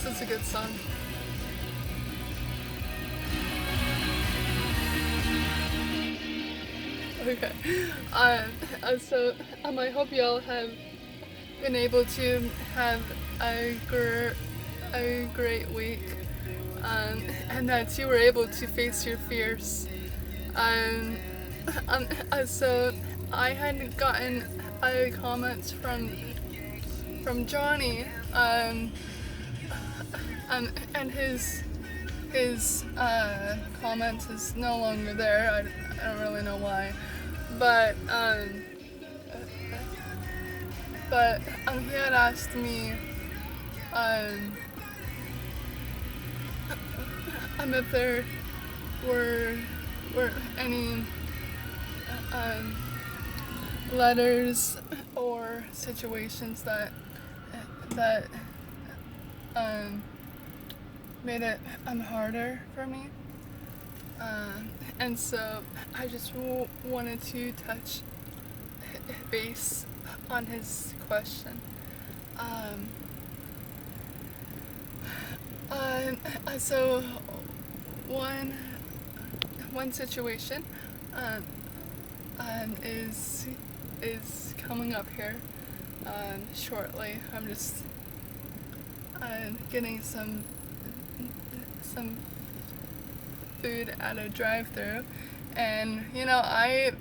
is a good song. Okay. I hope you all have been able to have a great week, and that you were able to face your fears. Um, so I had gotten a comment from Johnny, and his comment is no longer there. I don't really know why, but he had asked me if there were any letters or situations that um, made it harder for me, and so I just wanted to touch base on his question. So one situation is coming up here shortly. I'm just getting some food at a drive-thru, and I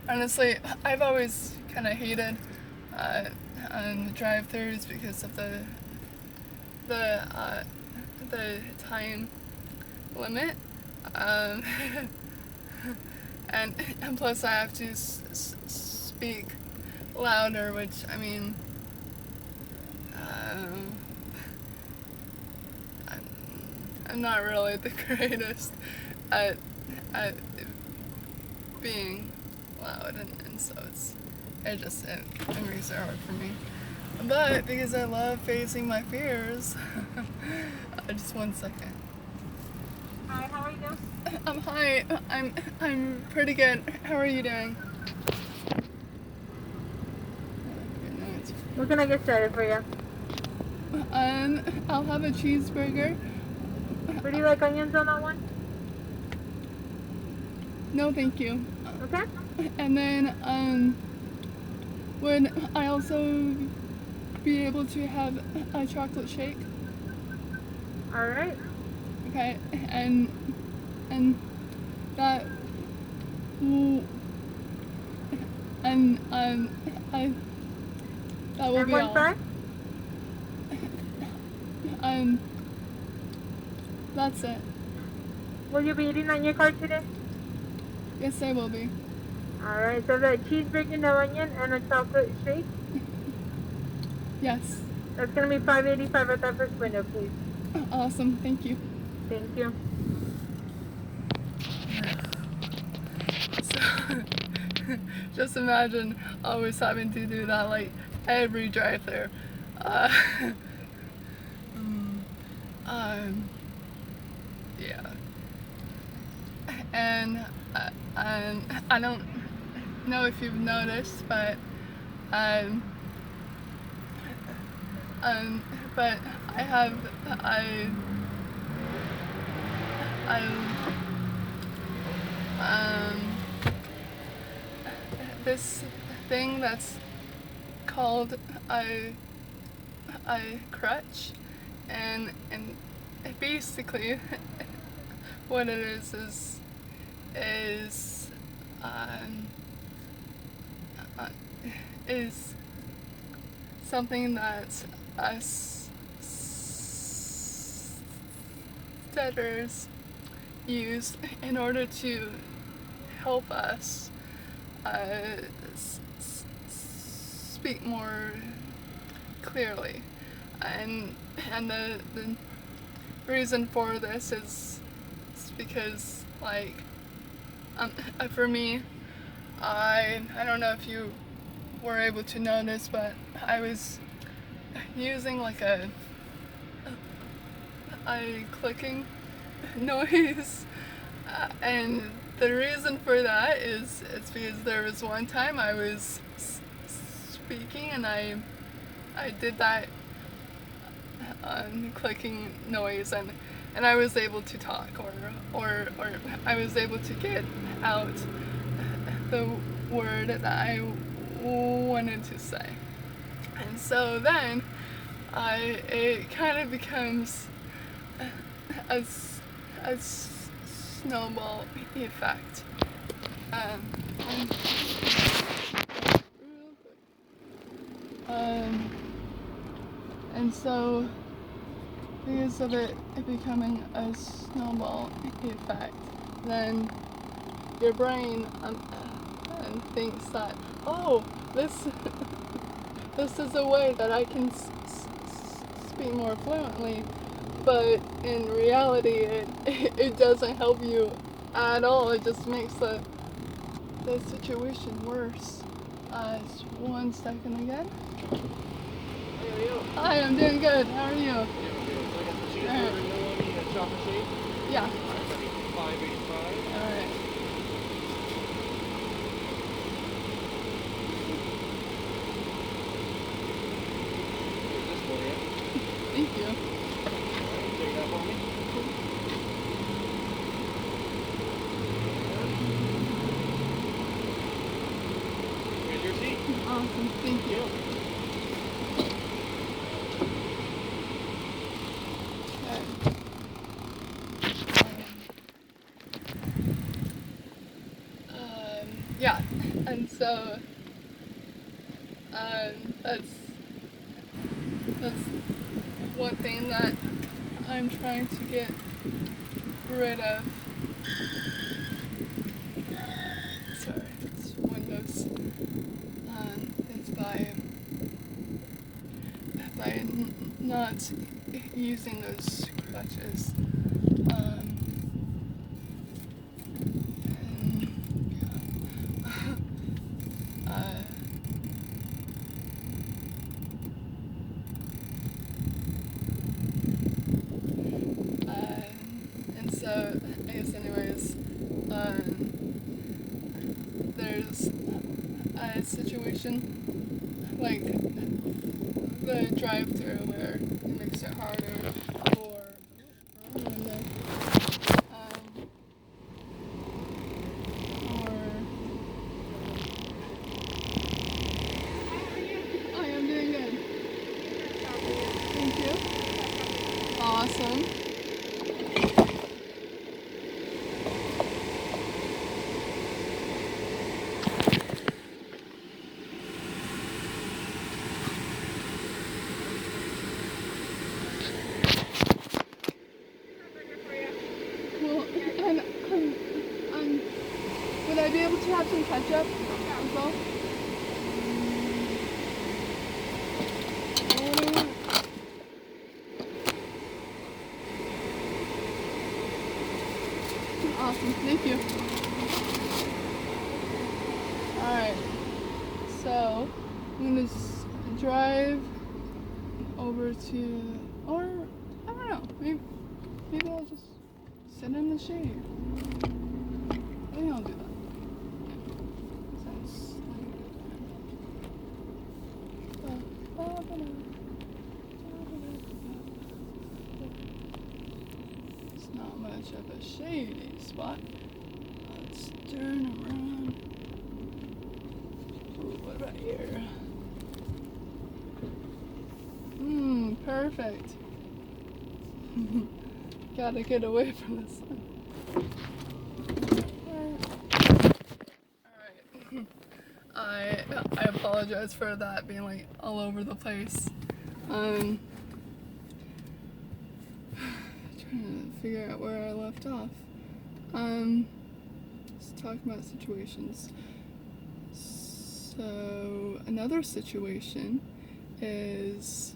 honestly I've always kind of hated drive-thrus because of the time limit, and plus I have to speak louder, which I mean, I'm not really the greatest at being loud, and so it makes it hard for me. But because I love facing my fears, just 1 second. Hi, how are you doing? Hi, I'm pretty good. How are you doing? What can I get started for you? I'll have a cheeseburger. Would you like onions on that one? No, thank you. Okay. And then, would I also be able to have a chocolate shake? All right. Okay, and that will, and that will And be one all. fry? That's it. Will you be eating on your card today? Yes, I will be. All right. So the cheeseburger, no onion, and a chocolate shake. Yes. That's gonna be $5.85 at that first window, please. Awesome. Thank you. Thank you. So, just imagine always having to do that, like every drive-thru. Uh, yeah. And I don't know if you've noticed, but um, but I have this thing that's called a crutch, and basically what it is is something that us stutters use in order to help us speak more clearly, and the reason for this is because, like, for me, I don't know if you were able to notice, but I was using like a clicking noise, and the reason for that is it's because there was one time I was speaking and I did that clicking noise, and I was able to talk, or I was able to get out the word that I wanted to say. And so then it kind of becomes a snowball effect. And, and so because of it becoming a snowball effect, then your brain thinks that, oh, this is a way that I can speak more fluently, but in reality it doesn't help you at all. It just makes the situation worse. Just 1 second again. Hi, I'm doing good. How are you? So I got the cheeseburger, no chocolate shake. Yeah. Alright, that'd be $5.85. Alright. Here's this for you. Thank you. Alright, take that for me. Here's your seat. Awesome. Thank you. Yeah, and so that's one thing that I'm trying to get rid of. Sorry, it's Windows. It's by not using those crutches. And, yeah. And so, I guess anyways, there's a situation like the drive-thru where it makes it harder for I am doing good. Thank you. Awesome. Well, and would I be able to have some ketchup as well? Awesome, thank you. Alright, so I'm gonna drive over to, or I don't know, maybe I'll just sit in the shade. I think I'll do that. Sounds it's not much of a shady spot. Let's turn around. Ooh, what about here? Perfect. Gotta get away from the sun. Alright. I apologize for that being like all over the place. Trying to figure out where I left off. Just talking about situations. So another situation is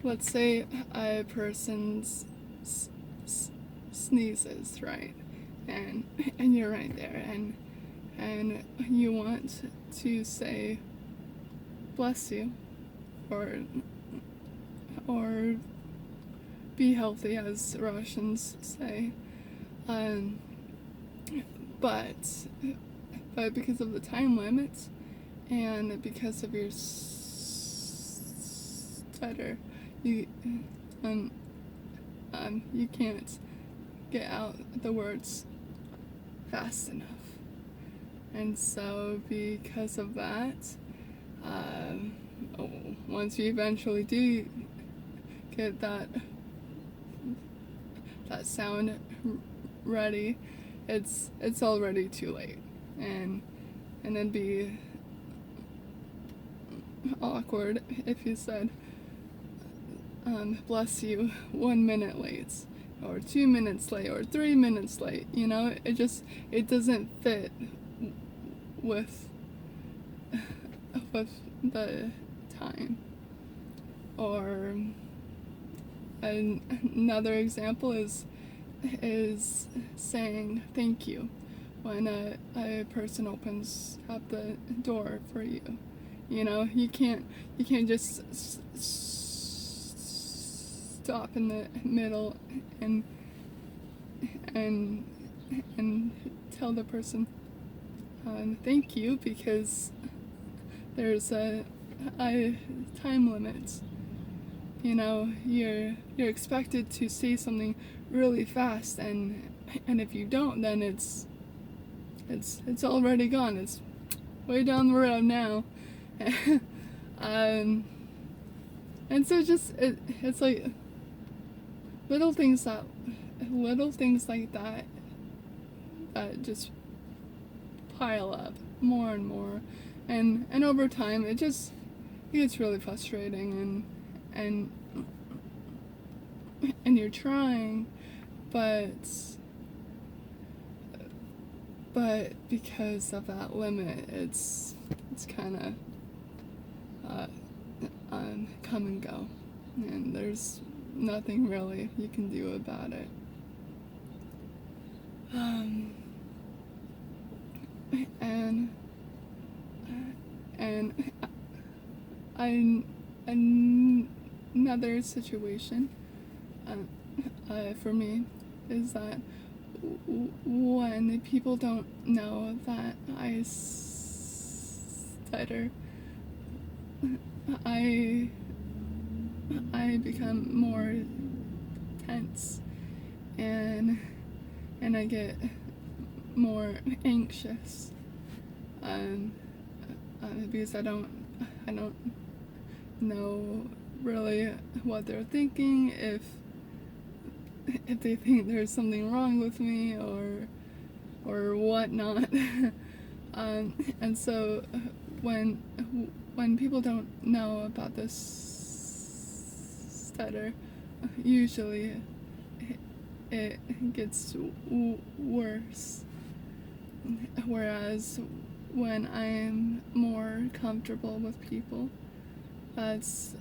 let's say a person sneezes, right, and you're right there, and you want to say bless you, or be healthy, as Russians say, but because of the time limit, and because of your stutter, you you can't get out the words fast enough. And so because of that, once you eventually do get that sound ready, it's already too late, and it'd be awkward if you said, bless you, 1 minute late, or 2 minutes late, or 3 minutes late. You know, it doesn't fit with the time. Or another example is saying thank you when a person opens up the door for you. You know, you can't just stop in the middle and tell the person thank you, because there's a time limit. You know, you're expected to say something really fast, and if you don't, then it's already gone. It's way down the road now. And so it's like little things like that just pile up more and more, and over time it gets really frustrating, and you're trying, but because of that limit, it's kind of come and go, and there's nothing really you can do about it. And another situation for me is that when people don't know that I stutter, I become more tense, and I get more anxious, because I don't know really what they're thinking, if they think there's something wrong with me or whatnot. And so when people don't know about this stutter, usually it gets worse. Whereas when I'm more comfortable with people, that's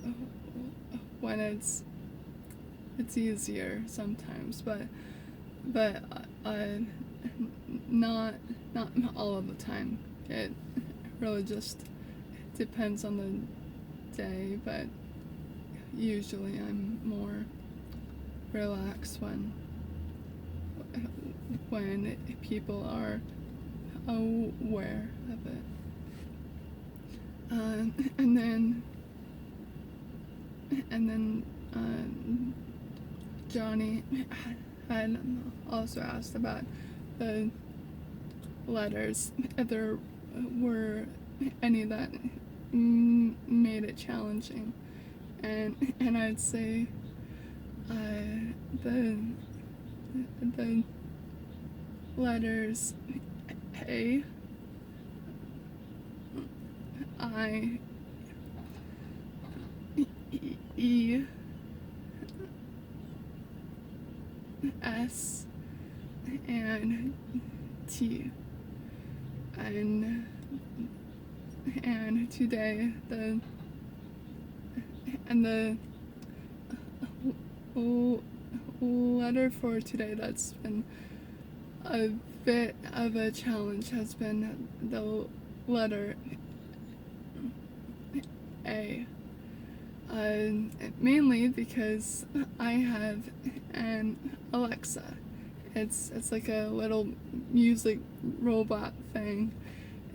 when it's easier sometimes, but not all of the time. It really just depends on the day, but usually I'm more relaxed when people are aware of it. And then Johnny had also asked about the letters, if there were any that made it challenging, and I'd say the letters A, I, E, S, and T, and today the letter for today that's been a bit of a challenge has been the letter A. Mainly because I have an Alexa. It's like a little music robot thing,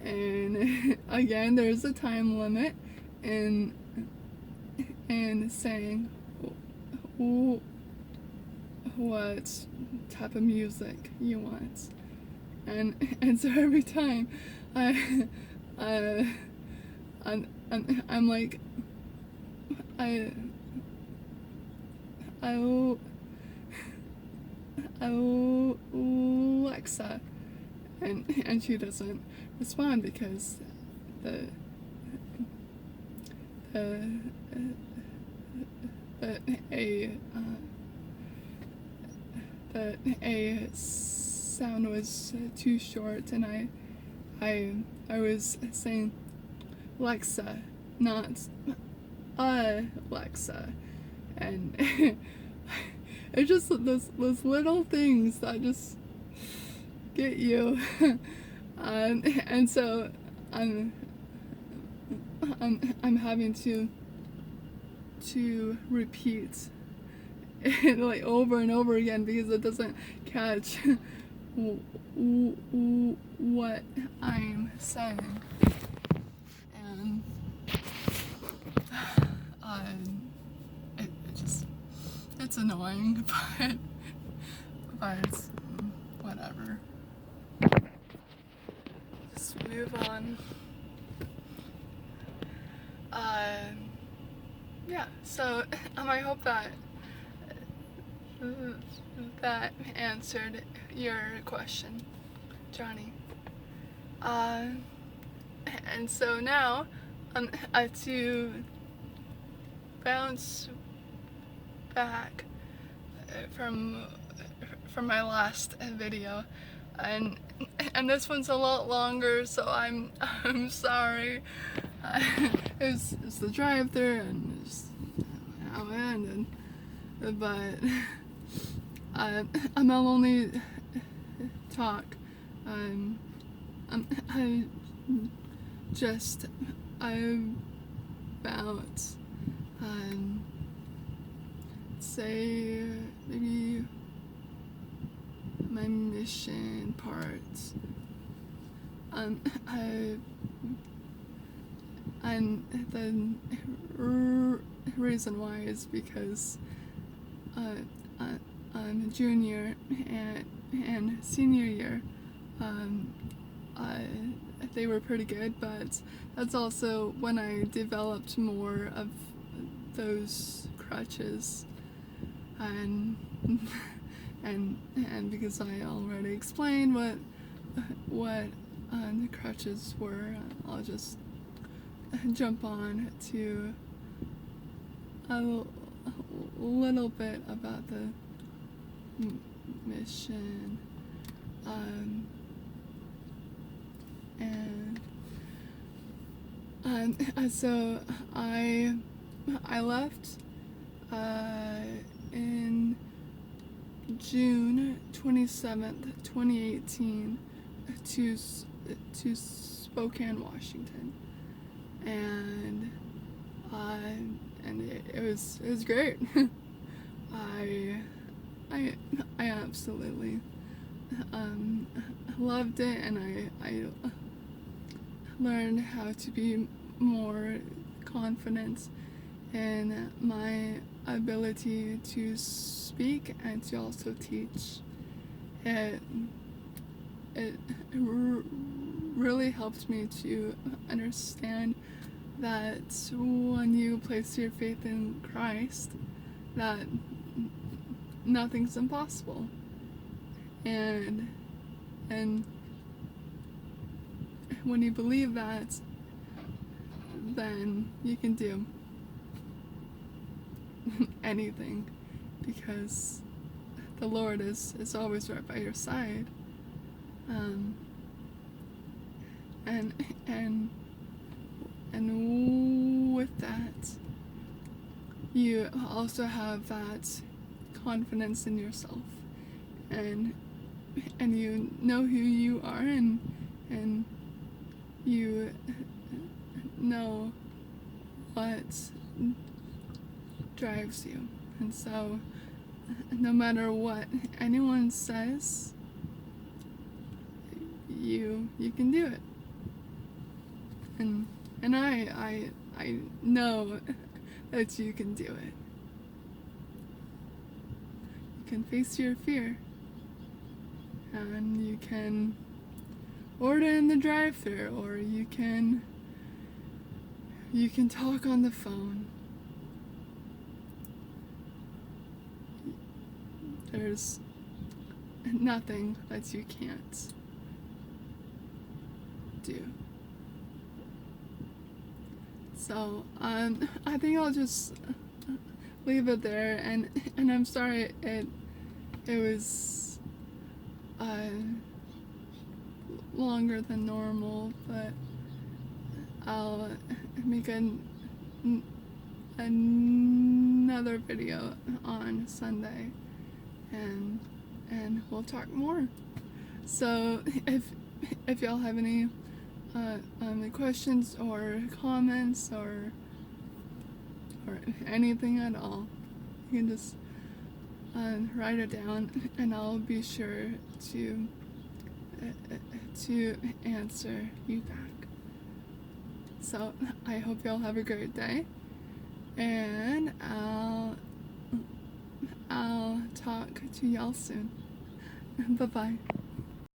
and again, there's a time limit in saying what type of music you want, and so every time I'm like Alexa, and she doesn't respond because the a sound was too short, and I was saying Alexa, not Alexa, and it's just those little things that just get you, and so I'm having to repeat it like over and over again because it doesn't catch what I'm saying, and it's annoying, but whatever. Just move on. Yeah, so I hope that answered your question, Johnny. And so now to bounce back from my last video, and this one's a lot longer, so I'm sorry. It's the drive-thru, and it's how it ended, but I'll only talk I just about say maybe my mission part. And the reason why is because I'm a junior and senior year. They were pretty good, but that's also when I developed more of those crutches, and because I already explained what the crutches were, I'll just jump on to a little bit about the mission. And so I left in June 27th, 2018 to Spokane, Washington, and it was great. I absolutely loved it, and I learned how to be more confident in my ability to speak and to also teach. It really helped me to understand that when you place your faith in Christ, that nothing's impossible, and when you believe that, then you can do anything, because the Lord is always right by your side. And with that, you also have that confidence in yourself, and you know who you are, and you know what drives you. And so no matter what anyone says, you can do it. and I know that you can do it. You can face your fear, and you can order in the drive-thru, or you can talk on the phone. There's nothing that you can't do. So I think I'll just leave it there, and I'm sorry it was longer than normal, but I'll make another video on Sunday, and we'll talk more. So if y'all have any questions or comments or anything at all, you can just write it down, and I'll be sure to answer you back. So I hope y'all have a great day, and I'll talk to y'all soon. Bye-bye.